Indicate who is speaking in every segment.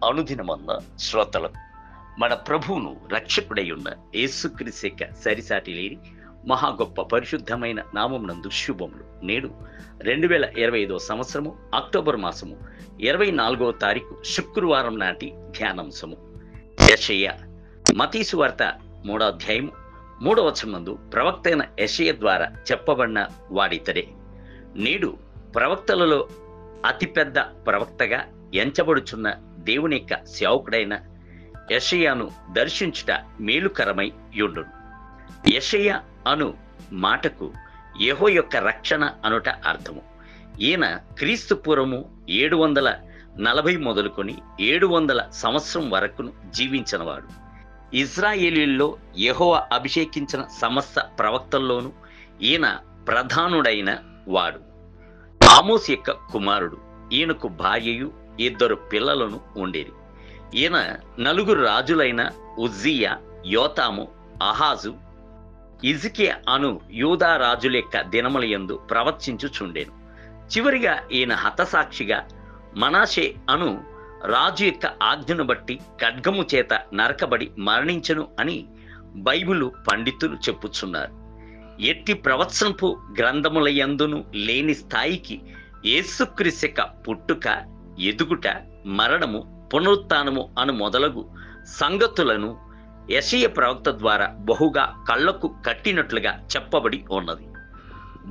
Speaker 1: అనుదినమన్న శ్రోతలకు మన ప్రభువును రక్షకుడై ఉన్న యేసుక్రీస్తు యొక్క సరిసాటి లేని మహా గొప్ప పరిశుద్ధమైన నామమునందు శుభములు. నేడు 2025 సంవత్సరము అక్టోబర్ మాసము 24వ తారీఖు శుక్రవారం నాటి ధ్యానాంశము. యెషయా మత్తయి సువార్త 3వ అధ్యాయము 3వ వచనమందు ప్రవక్త అయిన యెషయా ద్వారా చెప్పబడిన వాడితడే. నేడు ప్రవక్తలలో అతిపెద్ద ప్రవక్తగా ఎంచబడుచున్న దేవుని యొక్క సేవకుడైన యెషయాను దర్శించుట మేలుకరమై యుండును. యెషయా అను మాటకు యెహోవా యొక్క రక్షణ అనుట అర్థము. ఈయన క్రీస్తు పూర్వము 740 మొదలుకొని 700 సంవత్సరం వరకును జీవించినవాడు. ఇజ్రాయేలీల్లో యెహోవా అభిషేకించిన సమస్త ప్రవక్తల్లోనూ ఈయన ప్రధానుడైన వాడు. ఆమోస్ యొక్క కుమారుడు. ఈయనకు భార్యయు 2 పిల్లలను ఉండేది. ఈయన 4 రాజులైన ఉజ్జియా, యోతాము, అహాజు, హిజ్కియా అను యూదా రాజుల యొక్క దినముల యందు ప్రవర్తించుచుండెను. చివరిగా ఈయన హతసాక్షిగా మనాషే అను రాజు యొక్క ఆజ్ఞను బట్టి ఖడ్గము చేత నరకబడి మరణించెను అని బైబిలు పండితులు చెప్పుచున్నారు. ఎట్టి ప్రవచనపు గ్రంథముల యందును లేని స్థాయికి యేసుక్రీస్తు యొక్క పుట్టుక, ఎదుగుట, మరణము, పునరుత్థానము అను మొదలగు సంగతులను యెషయా ప్రవక్త ద్వారా బహుగా కళ్ళకు కట్టినట్లుగా చెప్పబడి ఉన్నది.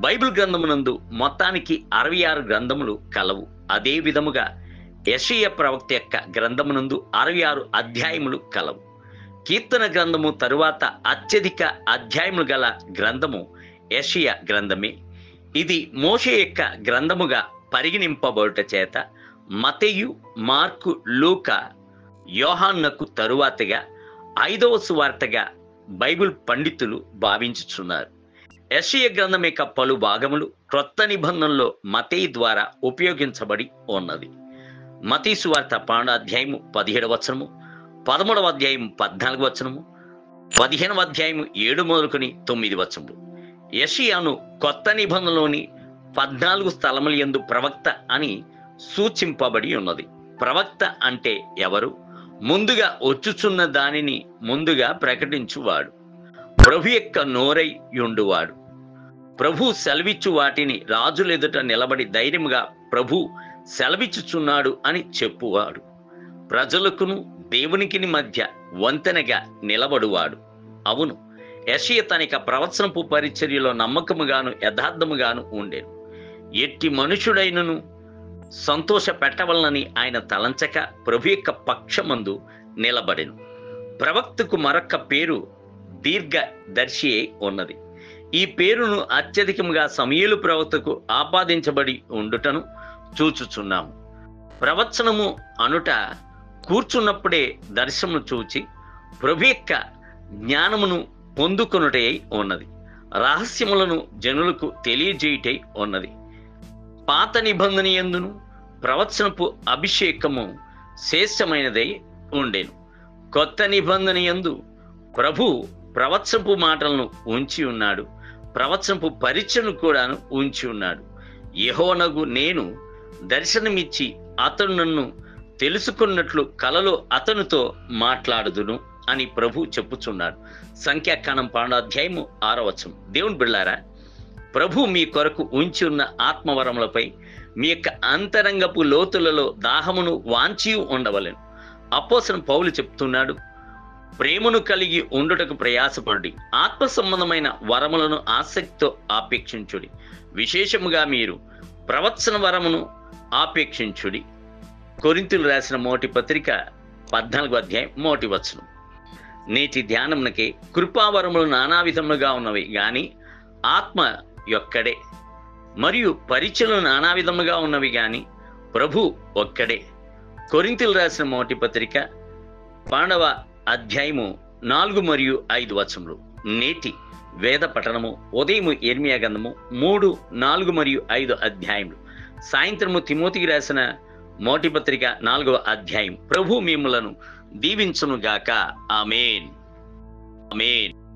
Speaker 1: బైబిల్ గ్రంథమునందు మొత్తానికి 66 గ్రంథములు కలవు. అదే విధముగా యెషయా ప్రవక్త యొక్క గ్రంథమునందు 66 అధ్యాయములు కలవు. కీర్తన గ్రంథము తరువాత అత్యధిక అధ్యాయములు గల గ్రంథము యెషయా గ్రంథమే. ఇది మోషే యొక్క గ్రంథముగా పరిగణింపబడుట చేత మత్తయి, మార్కు, లూకా, యోహానునకు తరువాతగా 5వ సువార్తగా బైబిల్ పండితులు భావించుచున్నారు. యెషయా గ్రంథం యొక్క పలు భాగములు క్రొత్త నిబంధనలో మత్తయి ద్వారా ఉపయోగించబడి ఉన్నది. మత్తయి సువార్త 12వ అధ్యాయము 17వ వచనము, 13వ అధ్యాయము 14వ వచనము, 15వ అధ్యాయము 7 మొదలుకొని 9 వచనములు. యెషయాను కొత్త నిబంధనలోని 14 స్థలముల యందు ప్రవక్త అని సూచింపబడి ఉన్నది. ప్రవక్త అంటే ఎవరు? ముందుగా వచ్చుచున్న దానిని ముందుగా ప్రకటించువాడు, ప్రభు యొక్క నోరై యుండువాడు, ప్రభు సెలవిచ్చు వాటిని రాజులెదుట నిలబడి ధైర్యముగా ప్రభు సెలవిచ్చుచున్నాడు అని చెప్పువాడు, ప్రజలకును దేవునికిని మధ్య వంతెనగా నిలబడువాడు. అవును, యెషయా తన యొక్క ప్రవచనపు పరిచర్యలో నమ్మకముగాను యథార్థముగాను ఉండేను. ఎట్టి మనుషుడైనను సంతోష పెట్టవలనని ఆయన తలంచక ప్రభు యొక్క పక్షమందు నిలబడెను. ప్రవక్తకు మరొక పేరు దీర్ఘదర్శి అయి ఉన్నది. ఈ పేరును అత్యధికంగా సమూయేలు ప్రవక్తకు ఆపాదించబడి ఉండుటను చూచుచున్నాము. ప్రవచనము అనుట కూర్చున్నప్పుడే దర్శనము చూచి ప్రభు యొక్క జ్ఞానమును పొందుకొనుటై ఉన్నది. రహస్యములను జనులకు తెలియజేయుటై ఉన్నది. పాత నిబంధన యందును ప్రవచనపు అభిషేకము శ్రేష్టమైనదై ఉండెను. కొత్త నిబంధన యందు ప్రభు ప్రవచనపు మాటలను ఉంచి ఉన్నాడు. ప్రవచనపు పరిచయను కూడాను ఉంచి ఉన్నాడు. యెహోవానగు నేను దర్శనమిచ్చి అతడు నన్ను తెలుసుకున్నట్లు కలలో అతనితో మాట్లాడుదును అని ప్రభు చెప్పుచున్నాడు. సంఖ్యాకాండం 12వ అధ్యాయము 6వ వచనం. దేవుని బిడ్డలారా, ప్రభు మీ కొరకు ఉంచి ఉన్న ఆత్మవరములపై మీ యొక్క అంతరంగపు లోతులలో దాహమును వాంఛియు ఉండవలెను. అపోస్తలుడైన పౌలు చెప్తున్నాడు, ప్రేమను కలిగి ఉండుటకు ప్రయాసపడి ఆత్మ సంబంధమైన వరములను ఆసక్తితో ఆపేక్షించుడి. విశేషముగా మీరు ప్రవచన వరమును ఆపేక్షించుడి. కొరింథీయులకు రాసిన మొదటి పత్రిక 14వ అధ్యాయం 1వ వచనం. నేటి ధ్యానమునకే కృపావరములు నానా విధములుగా ఉన్నవి గాని ఆత్మ యొక్కడే, మరియు పరిచయలు నానా విధముగా ఉన్నవి గాని ప్రభు ఒక్కడే. కొరింథీయులకు రాసిన మొదటి పత్రిక 12వ అధ్యాయము 4 మరియు 5 వచనములు. నేటి వేద పఠనము ఉదయము యిర్మీయా గ్రంథము 3, 4 మరియు 5 అధ్యాయములు. సాయంత్రము తిమోతికి రాసిన మొదటి పత్రిక 4వ అధ్యాయం. ప్రభు మిమ్ములను దీవించునుగాక. ఆమేన్. ఆమేన్.